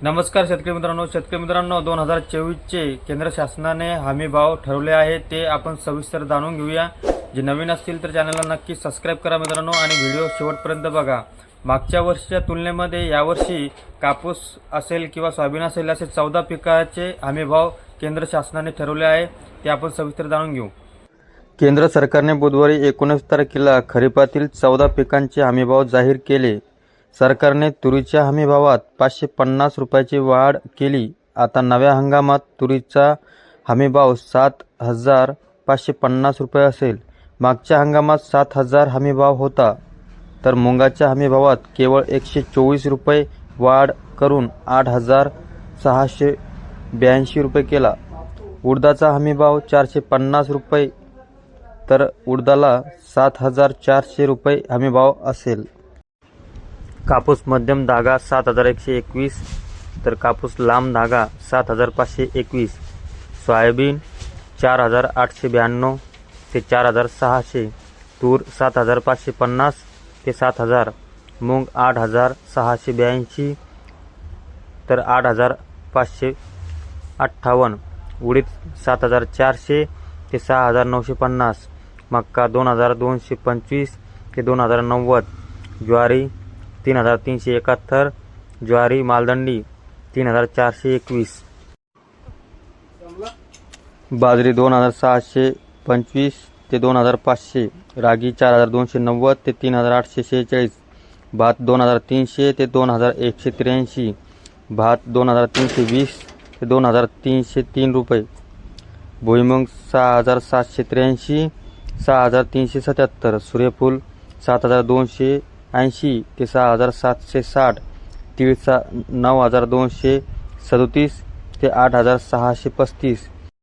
नमस्कार शेतकरी मित्रांनो 2024चे केंद्र शासनाने हमी भाव ठरवले आहे ते आपण सविस्तर जाणून घेऊया। जे नवीन असतील तर चॅनलला नक्की सबस्क्राइब करा मित्रांनो आणि व्हिडिओ शेवटपर्यंत बघा। मागच्या वर्षीच्या तुलनेमध्ये यावर्षी कापूस असेल किंवा सोयाबीन असेल असे 14 पिकाचे हमी भाव केंद्र शासनाने ठरवले आहे ते आपण सविस्तर जाणून घेऊ। केंद्र सरकारने बुधवारी 19 तारखेला खरीपातील 14 पिकांचे हमीभाव जाहीर केले। सरकारने तुरीच्या हमीभावात 550 रुपयाची वाढ केली। आता नव्या हंगामात तुरीचा हमीभाव 7,550 रुपये असेल। मागच्या हंगामात 7,000 हमीभाव होता, तर मुंगाच्या हमीभावात केवळ 124 रुपये वाढ करून 8,682 रुपये केला। उडदाचा हमीभाव 450 रुपये तर उडदाला 7,400 रुपये हमीभाव असेल। कापूस मध्यम धागा 7,121 तर कापूस लांब धागा 7,521। सोयाबीन 4,892 ते 4,600। तूर 7,550 ते 7,000। मूग 8,682 तर 8,558। उडीद 7,400 ते 6,950। मक्का 2,225 ते 2,090। ज्वारी 3,371। ज्वारी मालदंडी 3,421। बाजरी 2,625 ते 2,500। रागी 4,290 ते 3,846। भात 2,300 ते 2,183। भात 2,320 ते 2,303 रुपये। भुईमुग 6,783 6,377। सूर्यफूल 7,280 ते 6,760। तीळ 9,237 ते 8,635।